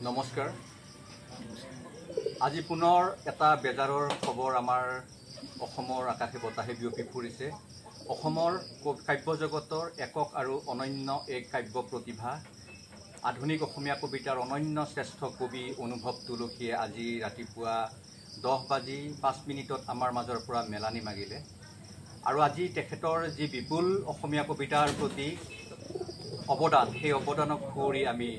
নমস্কাৰ। আজি পুনৰ এটা বেজাৰৰ খবৰ আমাৰ অসমৰ আকাশে বতাহে বিয়পি ফুৰিছে। অসমৰ কাব্য জগতৰ একক আৰু অনন্য এক কাব্য প্ৰতিভা আধুনিক অসমীয়া কবিতাৰ অনন্য শ্ৰেষ্ঠ কবি অনুভৱ তুলসীয়ে আজি ৰাতিপুৱা 10:05 আমাৰ মাজৰ পৰা মেলানি মাগিলে। আৰু আজি তেখেতৰ যি বিপুল অসমীয়া কবিতাৰ প্ৰতি অৱদান, সেই অৱদানক সুঁৱৰি আমি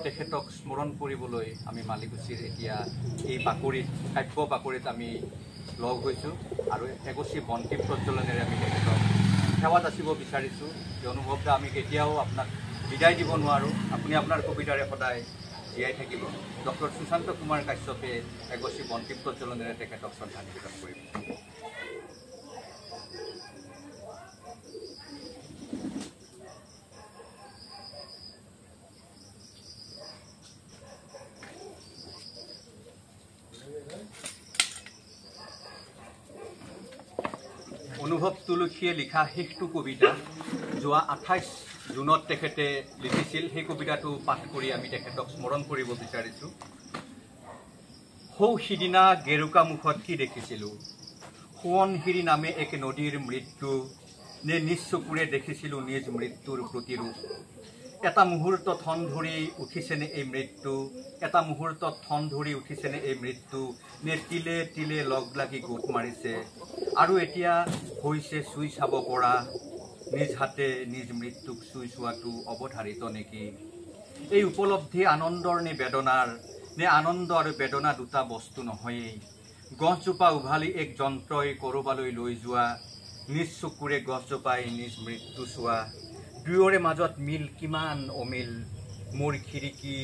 তেখেতক স্মৰণ কৰিবলৈ আমি মালিকুছিৰ এতিয়া এই বাকৰিত কাব্য বাকৰিত আমি লগ হৈছোঁ আৰু এগছি বন্তি প্ৰজ্বলনেৰে আমি তেখেতক সেৱা যাচিব বিচাৰিছোঁ। যে অনুভৱটা আমি কেতিয়াও আপোনাক বিদায় দিব নোৱাৰোঁ, আপুনি আপোনাৰ কবিতাৰে সদায় জীয়াই থাকিব। ডক্টৰ সুশান্ত কুমাৰ কাশ্যপে এগছি বন্তি প্ৰজ্বলনেৰে তেখেতক শ্ৰদ্ধা নিবেদন কৰিব। অনুভৱ তুলসীয়ে লিখা শেষটো কবিতা যোৱা 28 জুনত তেখেতে লিখিছিল। সেই কবিতাটো পাঠ কৰি আমি তেখেতক স্মৰণ কৰিব বিচাৰিছোঁ। সৌ সিদিনা গেৰুকামুখত কি দেখিছিলোঁ, সোৱণশিৰি নামে এক নদীৰ মৃত্যু, নে নিজ চকুৰে দেখিছিলোঁ নিজ মৃত্যুৰ প্ৰতিৰূপ। এটা মুহূৰ্ত থন ধৰি উঠিছেনে এই মৃত্যু, এটা মুহূৰ্তত থন ধৰি উঠিছেনে এই মৃত্যু, নে তিলে তিলে লগ লাগি গোট মাৰিছে আৰু এতিয়া হৈছে চুই চাব পৰা, নিজ হাতে নিজ মৃত্যুক চুই চোৱাটো অৱধাৰিত নেকি। এই উপলব্ধি আনন্দৰ নে বেদনাৰ, নে আনন্দ আৰু বেদনা দুটা বস্তু নহয়েই। গছজোপা উভালি এক যন্ত্ৰই ক'ৰবালৈ লৈ যোৱা, নিজ চকুৰে গছজোপাই নিজ মৃত্যু চোৱা, দুয়োৰে মাজত মিল কিমান অমিল। মোৰ খিৰিকী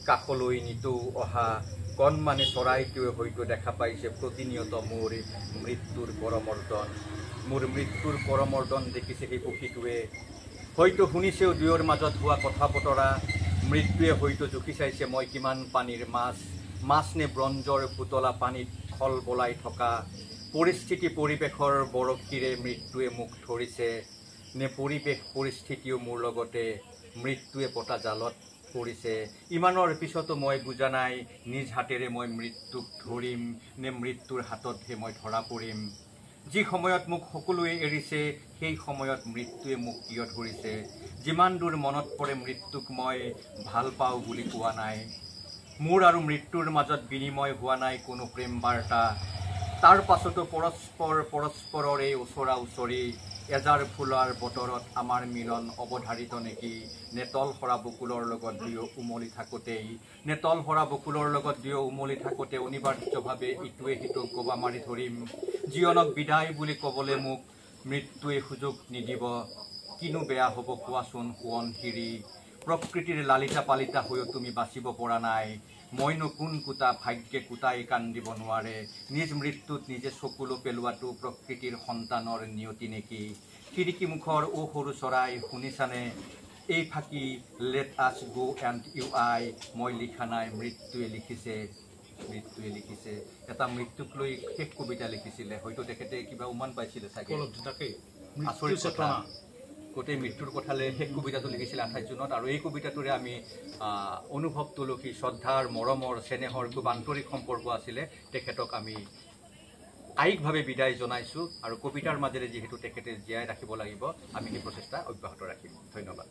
কাষলৈ নিতৌ অহা কণমানি চৰাইটোৱে হয়তো দেখা পাইছে প্ৰতিনিয়ত মোৰ মৃত্যুৰ কৰমৰ্দন, মোৰ মৃত্যুৰ কৰমৰ্দন দেখিছে সেই পক্ষীটোৱে। হয়তো শুনিছেও দুয়োৰ মাজত হোৱা কথা বতৰা, মৃত্যুৱে হয়তো জুখি চাইছে মই কিমান পানীৰ মাছ, মাছ নে ব্ৰঞ্জৰ পুতলা পানীত খল বলাই থকা। পৰিস্থিতি পৰিৱেশৰ বৰশীৰে মৃত্যুৱে মোক ধৰিছে, নে পৰিৱেশ পৰিস্থিতিও মোৰ লগতে মৃত্যুৱে পতা জালত পৰিছে। ইমানৰ পিছতো মই বুজা নাই নিজ হাতেৰে মই মৃত্যুক ধৰিম, নে মৃত্যুৰ হাততহে মই ধৰা পৰিম। যি সময়ত মোক সকলোৱে এৰিছে সেই সময়ত মৃত্যুৱে মোক কিয় ধৰিছে। যিমান দূৰ মনত পৰে মৃত্যুক মই ভাল পাওঁ বুলি কোৱা নাই, মোৰ আৰু মৃত্যুৰ মাজত বিনিময় হোৱা নাই কোনো প্ৰেম বাৰ্তা। তাৰ পাছতো পৰস্পৰৰে ওচৰা ওচৰি, এজাৰ ফুলাৰ বতৰত আমাৰ মিলন অৱধাৰিত নেকি। নে তল সৰা বকুলৰ লগত দুয়ো উমলি থাকোঁতেই, নে তল সৰা বকুলৰ লগত দুয়ো উমলি থাকোঁতে অনিবাৰ্যভাৱে ইটোৱে সিটোক গবা মাৰি ধৰিম। জীৱনক বিদায় বুলি ক'বলৈ মোক মৃত্যুৱে সুযোগ নিদিব, কিনো বেয়া হ'ব কোৱাচোন সোৱণশিৰি। প্ৰকৃতিৰ লালিতা পালিতা হৈও তুমি বাচিব পৰা নাই, মইনো কোন কোটা ভাগ্যে কোটাই কান্দিব নোৱাৰে। নিজ মৃত্যুত নিজে চকুলো পেলোৱাটো প্ৰকৃতিৰ সন্তানৰ নিয়তি নেকি। খিৰিকীমুখৰ অ সৰু চৰাই শুনিছানে, এই ফাঁকি let us go and U আই। মই লিখা নাই মৃত্যুৱে লিখিছে, মৃত্যুৱে লিখিছে। এটা মৃত্যুক লৈ শেষ কবিতা লিখিছিলে, হয়তো তেখেতে কিবা উমান পাইছিলে চাগে। আচৰিত কথা, গোটেই মৃত্যুৰ কথালৈ শেষ কবিতাটো লিখিছিলে 28 জুনত। আৰু এই কবিতাটোৰে আমি অনুভৱ তুলসী শ্ৰদ্ধাৰ মৰমৰ চেনেহৰ খুব আন্তৰিক সম্পৰ্ক আছিলে, তেখেতক আমি কায়িকভাৱে বিদায় জনাইছোঁ। আৰু কবিতাৰ মাজেৰে যিহেতু তেখেতে জীয়াই ৰাখিব লাগিব, আমি সেই প্ৰচেষ্টা অব্যাহত ৰাখিম। ধন্যবাদ।